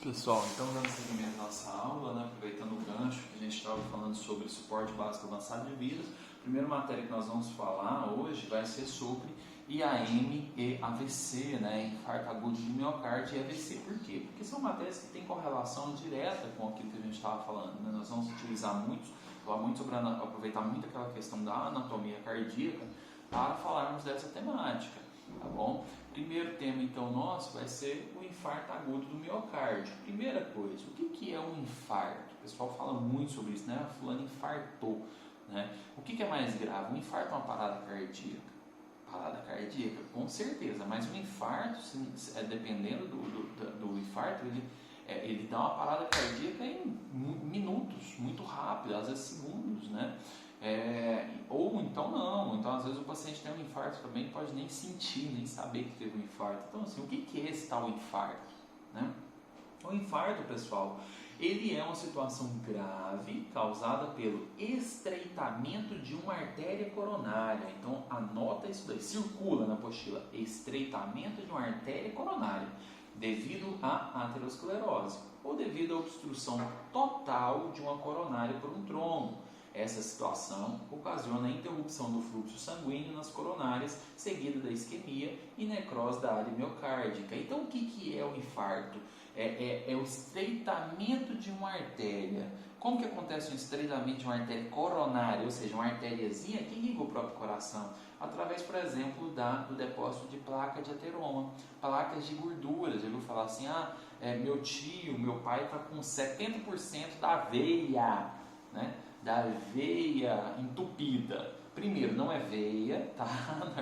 Pessoal, então dando seguimento à nossa aula, né, aproveitando o gancho que a gente estava falando sobre suporte básico avançado de vírus, a primeira matéria que nós vamos falar hoje vai ser sobre IAM e AVC, né, infarto agudo de miocárdio e AVC. Por quê? Porque são matérias que têm correlação direta com aquilo que a gente estava falando, né? Nós vamos falar muito sobre aproveitar muito aquela questão da anatomia cardíaca para falarmos dessa temática, tá bom? Primeiro tema então nosso vai ser o infarto agudo do miocárdio. Primeira coisa, o que é um infarto? O pessoal fala muito sobre isso, né? Fulano infartou, né? O que é mais grave? Um infarto é uma parada cardíaca? Parada cardíaca, com certeza, mas o infarto, dependendo do infarto, ele dá uma parada cardíaca em minutos, muito rápido, às vezes segundos, né? Ou então não, então às vezes o paciente tem um infarto também, pode nem sentir, nem saber que teve um infarto. Então assim, o que é esse tal infarto, né? O infarto, pessoal, ele é uma situação grave causada pelo estreitamento de uma artéria coronária. Então anota isso daí, circula na apostila, estreitamento de uma artéria coronária devido à aterosclerose ou devido à obstrução total de uma coronária por um trombo. Essa situação ocasiona a interrupção do fluxo sanguíneo nas coronárias, seguida da isquemia e necrose da área miocárdica. Então, o que é o infarto? É o estreitamento de uma artéria. Como que acontece o estreitamento de uma artéria coronária, ou seja, uma artériazinha que liga o próprio coração? Através, por exemplo, do depósito de placa de ateroma, placas de gordura. Já viu falar assim, meu pai está com 70% da veia, né? Da veia entupida. Primeiro, não é veia, tá?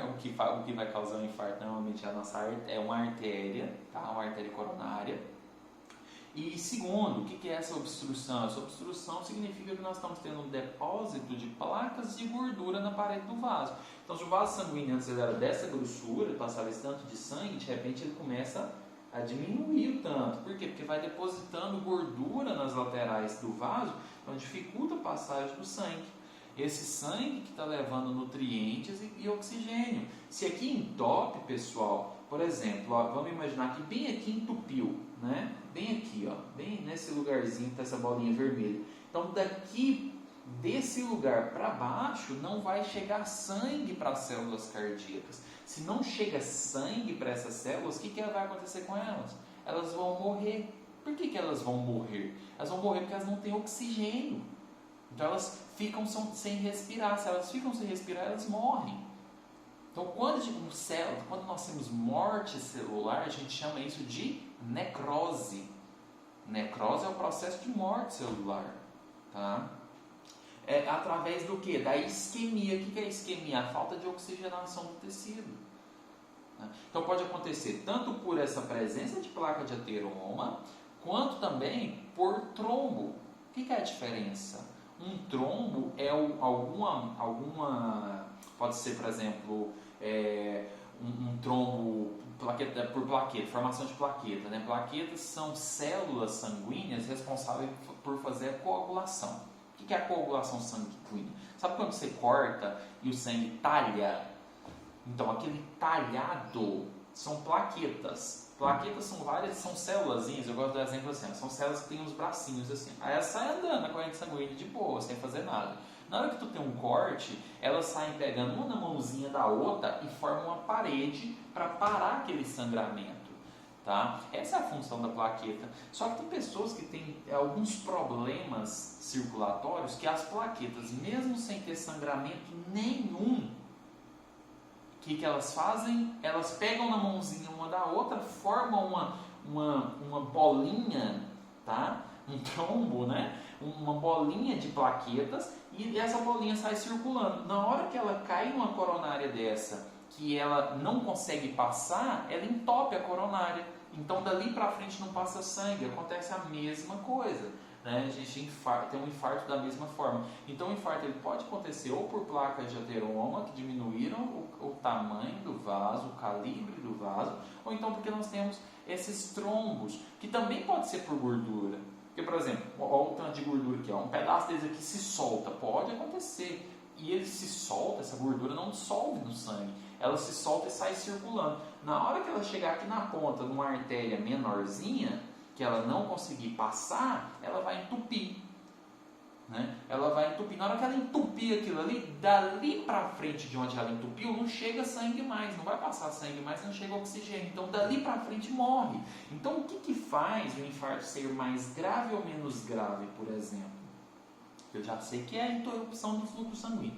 O que vai causar um infarto normalmente é uma artéria, tá? Uma artéria coronária. E segundo, o que é essa obstrução? Essa obstrução significa que nós estamos tendo um depósito de placas de gordura na parede do vaso. Então, se o vaso sanguíneo antes era dessa grossura, passava esse tanto de sangue, de repente ele começa a diminuir o tanto. Por quê? Porque vai depositando gordura nas laterais do vaso, então dificulta a passagem do sangue. Esse sangue que está levando nutrientes e oxigênio. Se aqui entope, pessoal, por exemplo, vamos imaginar que bem aqui entupiu, né? Bem aqui, bem nesse lugarzinho que está essa bolinha vermelha. Então desse lugar para baixo não vai chegar sangue para as células cardíacas. Se não chega sangue para essas células, o que vai acontecer com elas? Elas vão morrer. Por que elas vão morrer? Elas vão morrer porque elas não têm oxigênio. Então elas ficam sem respirar. Se elas ficam sem respirar, elas morrem. Então quando nós temos morte celular, a gente chama isso de necrose. Necrose é o processo de morte celular, tá? Através do que? Da isquemia. O que é a isquemia? A falta de oxigenação do tecido. Então pode acontecer tanto por essa presença de placa de ateroma, quanto também por trombo. O que é a diferença? Um trombo é pode ser, por exemplo, um trombo por plaqueta, formação de plaqueta, né? Plaquetas são células sanguíneas responsáveis por fazer a coagulação. O que é a coagulação sanguínea? Sabe quando você corta e o sangue talha? Então, aquele talhado são plaquetas. Plaquetas são célulazinhas, eu gosto do exemplo assim, são células que têm uns bracinhos assim. Aí elas saem andando na corrente sanguínea de boa, sem fazer nada. Na hora que tu tem um corte, elas saem pegando uma na mãozinha da outra e formam uma parede para parar aquele sangramento. Tá? Essa é a função da plaqueta. Só que tem pessoas que têm alguns problemas circulatórios que as plaquetas, mesmo sem ter sangramento nenhum, o que elas fazem? Elas pegam na mãozinha uma da outra, formam uma bolinha, tá? Um trombo, né? Uma bolinha de plaquetas, e essa bolinha sai circulando. Na hora que ela cai numa coronária dessa, que ela não consegue passar, ela entope a coronária. Então dali para frente não passa sangue, acontece a mesma coisa, né? A gente tem um infarto da mesma forma. Então o infarto ele pode acontecer ou por placas de ateroma que diminuíram o tamanho do vaso, o calibre do vaso, ou então porque nós temos esses trombos, que também pode ser por gordura. Porque, por exemplo, olha o tanto de gordura aqui, um pedaço desse aqui se solta, pode acontecer. E ele se solta, essa gordura não dissolve no sangue, ela se solta e sai circulando. Na hora que ela chegar aqui na ponta, numa artéria menorzinha, que ela não conseguir passar, ela vai entupir. Né? Ela vai entupir. Na hora que ela entupir aquilo ali, dali para frente de onde ela entupiu, não chega sangue mais, não vai passar sangue mais, não chega oxigênio. Então, dali para frente morre. Então, o que faz o infarto ser mais grave ou menos grave, por exemplo? Eu já sei que é a interrupção do fluxo sanguíneo.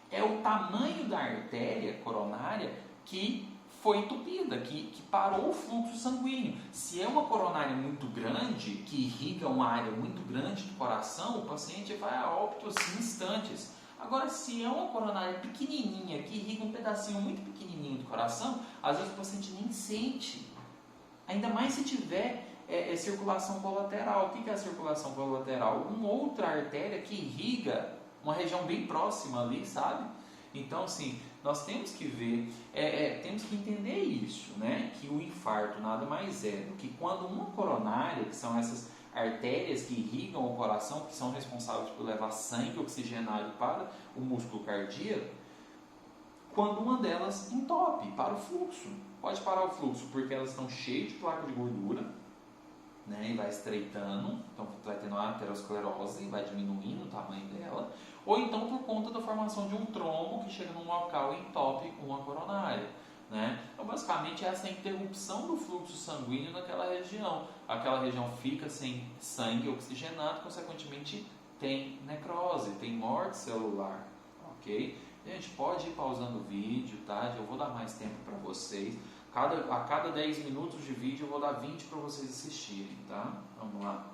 É o tamanho da artéria coronária que foi entupida, que parou o fluxo sanguíneo. Se é uma coronária muito grande, que irriga uma área muito grande do coração, o paciente vai a óbito assim, instantes. Agora, se é uma coronária pequenininha, que irriga um pedacinho muito pequenininho do coração, às vezes o paciente nem sente. Ainda mais se tiver circulação colateral. O que é a circulação colateral? Uma outra artéria que irriga uma região bem próxima ali, sabe? Então, assim, nós temos que ver, temos que entender isso, né? Que o infarto nada mais é do que quando uma coronária, que são essas artérias que irrigam o coração, que são responsáveis por levar sangue oxigenado para o músculo cardíaco, quando uma delas entope, para o fluxo. Pode parar o fluxo porque elas estão cheias de placa de gordura, né, e vai estreitando, então vai tendo uma aterosclerose e vai diminuindo o tamanho dela, ou então por conta da formação de um trombo que chega num local e entope uma coronária. Né? Então, basicamente, essa é a interrupção do fluxo sanguíneo naquela região. Aquela região fica sem sangue oxigenado, consequentemente tem necrose, tem morte celular. Ok? Gente, pode ir pausando o vídeo, tá? Eu vou dar mais tempo para vocês. A cada 10 minutos de vídeo eu vou dar 20 para vocês assistirem, tá? Vamos lá.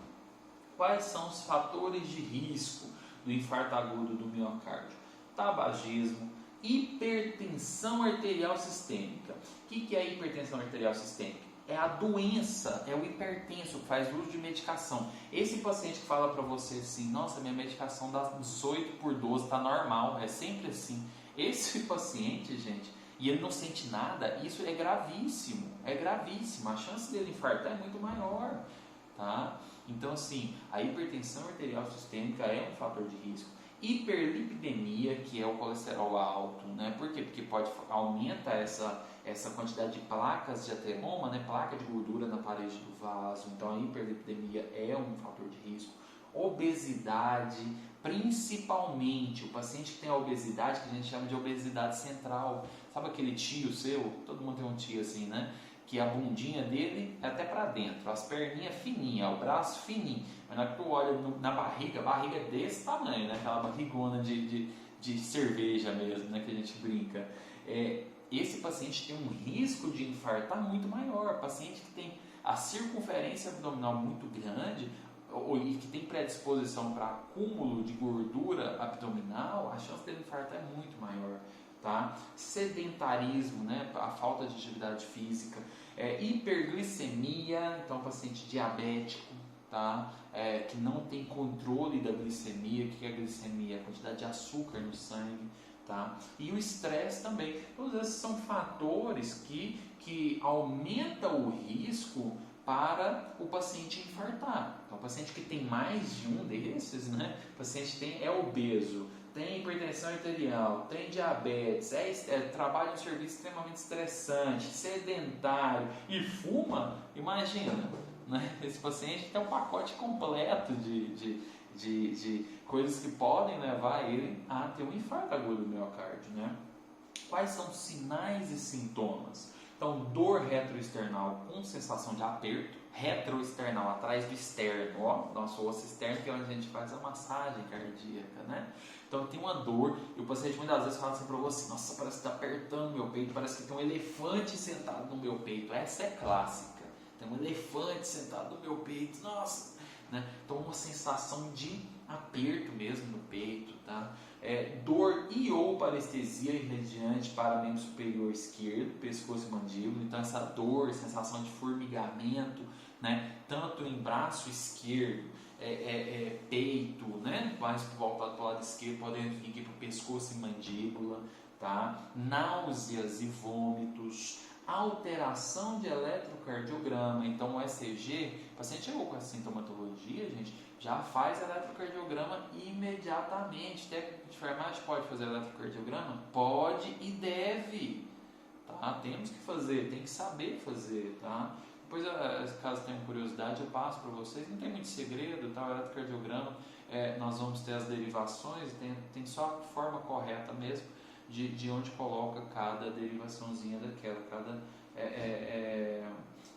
Quais são os fatores de risco do infarto agudo do miocárdio? Tabagismo, hipertensão arterial sistêmica. O que é a hipertensão arterial sistêmica? É a doença, é o hipertenso que faz uso de medicação. Esse paciente que fala para você assim, nossa, minha medicação dá 18/12, tá normal, é sempre assim. Esse paciente, gente, e ele não sente nada, isso é gravíssimo, a chance dele infartar é muito maior, tá? Então, assim, a hipertensão arterial sistêmica é um fator de risco. Hiperlipidemia, que é o colesterol alto, né? Por quê? Porque aumenta essa quantidade de placas de ateroma, né? Placa de gordura na parede do vaso, então a hiperlipidemia é um fator de risco. Obesidade, principalmente o paciente que tem a obesidade, que a gente chama de obesidade central. Sabe aquele tio seu? Todo mundo tem um tio assim, né? Que a bundinha dele é até para dentro, as perninhas fininhas, o braço fininho. Mas na hora que tu olha na barriga, a barriga é desse tamanho, né? Aquela barrigona de cerveja mesmo, né? Que a gente brinca. Esse paciente tem um risco de infartar muito maior. Paciente que tem a circunferência abdominal muito grande e que tem predisposição para acúmulo de gordura abdominal, a chance dele infartar é muito maior. Tá? Sedentarismo, né? A falta de atividade física, hiperglicemia, então paciente diabético, tá? Que não tem controle da glicemia. O que é a glicemia? A quantidade de açúcar no sangue, tá? E o estresse também. Todos esses são fatores que aumentam o risco para o paciente infartar. Então, o paciente que tem mais de um desses, né? O paciente é obeso, tem hipertensão arterial, tem diabetes, trabalha em um serviço extremamente estressante, sedentário e fuma, imagina, né? Esse paciente tem um pacote completo de coisas que podem levar ele a ter um infarto agudo do miocárdio, né? Quais são os sinais e sintomas? Então, dor retroesternal com sensação de aperto, retroesternal atrás do externo, ó, nosso osso externo, que é onde a gente faz a massagem cardíaca, né? Então tem uma dor, e o paciente muitas vezes fala assim para você, nossa, parece que está apertando meu peito, parece que tem um elefante sentado no meu peito. Essa é clássica, tem um elefante sentado no meu peito, nossa, né? Então uma sensação de aperto mesmo no peito, tá? Dor e ou parestesia irradiante para membro superior esquerdo, pescoço e mandíbula. Então essa dor, sensação de formigamento, né? Tanto em braço esquerdo, peito, né? Mais voltado para o lado esquerdo, podem vir aqui para o pescoço e mandíbula, tá? Náuseas e vômitos, alteração de eletrocardiograma. Então o ECG, o paciente chegou com essa sintomatologia, gente, já faz eletrocardiograma imediatamente. Técnico de enfermagem pode fazer eletrocardiograma? Pode e deve, tá? Temos que fazer, tem que saber fazer, tá? O Depois, caso tenham curiosidade, eu passo para vocês. Não tem muito segredo, tá? O eletrocardiograma, nós vamos ter as derivações, tem só a forma correta mesmo de onde coloca cada derivaçãozinha daquela, cada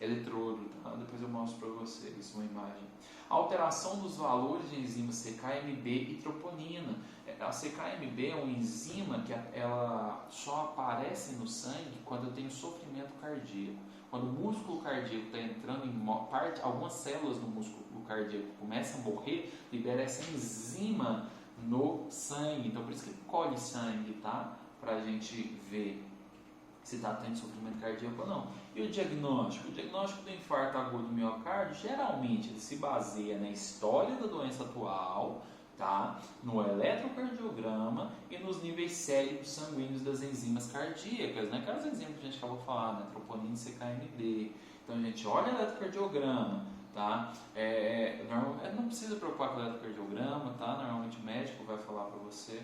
eletrodo, tá? Depois eu mostro para vocês uma imagem. A alteração dos valores de enzimas CKMB e troponina. A CKMB é uma enzima que ela só aparece no sangue quando eu tenho sofrimento cardíaco. Quando o músculo cardíaco está entrando em parte, algumas células do músculo cardíaco começam a morrer, libera essa enzima no sangue. Então por isso que colhe sangue, tá? Para a gente ver se está tendo sofrimento cardíaco ou não. E o diagnóstico? O diagnóstico do infarto agudo do miocárdio, geralmente, ele se baseia na história da doença atual, tá? No eletrocardiograma e nos níveis séricos sanguíneos das enzimas cardíacas, né? Aquelas enzimas que a gente acabou de falar, né? Troponina e CKMB. Então, a gente olha o eletrocardiograma, tá? Não precisa preocupar com o eletrocardiograma, tá? Normalmente o médico vai falar para você.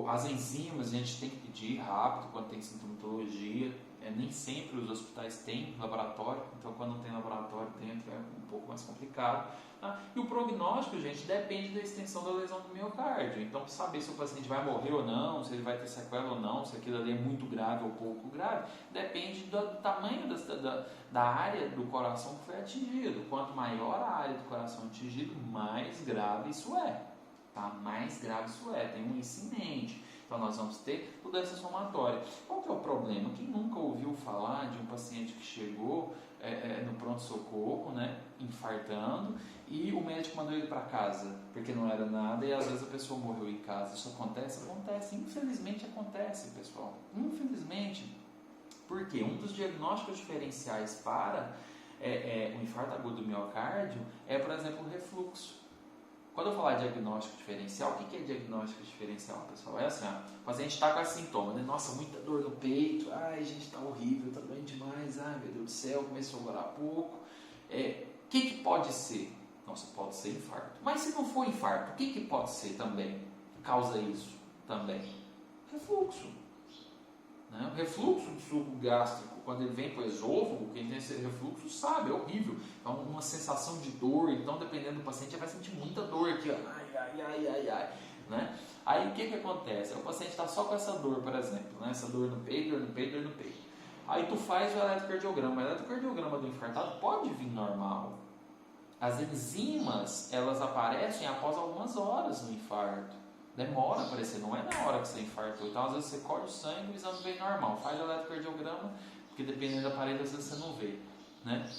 As enzimas a gente tem que pedir rápido quando tem sintomatologia. Nem sempre os hospitais têm laboratório, então quando não tem laboratório dentro é um pouco mais complicado. Tá? E o prognóstico, gente, depende da extensão da lesão do miocárdio. Então, saber se o paciente vai morrer ou não, se ele vai ter sequela ou não, se aquilo ali é muito grave ou pouco grave, depende do tamanho da área do coração que foi atingido. Quanto maior a área do coração atingido, mais grave isso é. Tá? Mais grave isso é, tem isso em mente. Então nós vamos ter toda essa somatória. Qual que é o problema? Quem nunca ouviu falar de um paciente que chegou no pronto-socorro, né, infartando, e o médico mandou ele para casa porque não era nada, e às vezes a pessoa morreu em casa. Isso acontece? Acontece. Infelizmente acontece, pessoal. Infelizmente. Por quê? Um dos diagnósticos diferenciais para o infarto agudo do miocárdio é, por exemplo, o refluxo. Quando eu falar diagnóstico diferencial, o que é diagnóstico diferencial, pessoal? É assim, o paciente está com esse sintoma, né? Nossa, muita dor no peito, ai, gente, está horrível, está doendo demais, ai, meu Deus do céu, começou a orar pouco. O que pode ser? Nossa, pode ser infarto. Mas se não for infarto, o que pode ser também? Causa isso também? Refluxo. Né? O refluxo do suco gástrico, quando ele vem para o esôfago, quem tem esse refluxo sabe, é horrível. Então, uma sensação de dor, então, dependendo do paciente, ele vai sentir muita dor aqui, ó. Ai. Né? Aí, o que acontece? O paciente está só com essa dor, por exemplo, né? Essa dor no peito. Aí, tu faz o eletrocardiograma. O eletrocardiograma do infartado pode vir normal. As enzimas, elas aparecem após algumas horas no infarto. Demora a aparecer, não é na hora que você infartou. Então, às vezes, você colhe o sangue e o exame vem normal. Faz o eletrocardiograma, porque dependendo da aparelho, às vezes você não vê, né?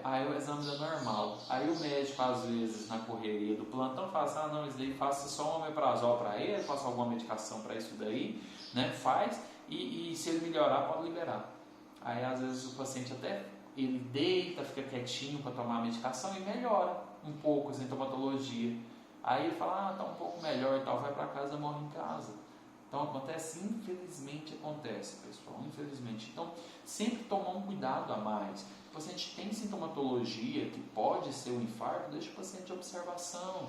Aí o exame é normal. Aí o médico, às vezes, na correria do plantão, fala assim, não, isso daí faça só um omeprazol para ele, faça alguma medicação para isso daí, né? Faz, e se ele melhorar, pode liberar. Aí, às vezes, o paciente até, ele deita, fica quietinho para tomar a medicação e melhora um pouco a sintomatologia. Aí ele fala, está um pouco melhor e tal, vai para casa e morre em casa. Então acontece, infelizmente acontece, pessoal, infelizmente. Então, sempre tomar um cuidado a mais. O paciente tem sintomatologia que pode ser um infarto, deixa o paciente em observação,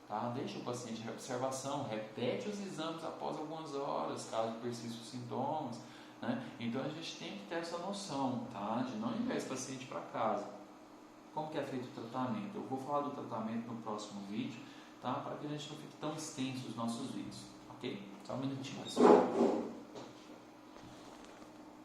tá? Deixa o paciente em observação, repete os exames após algumas horas, caso persistam os sintomas, né? Então a gente tem que ter essa noção, tá? De não enviar esse paciente para casa. Como que é feito o tratamento? Eu vou falar do tratamento no próximo vídeo, tá? Para que a gente não fique tão extenso os nossos vídeos, ok? Só um minutinho, pessoal.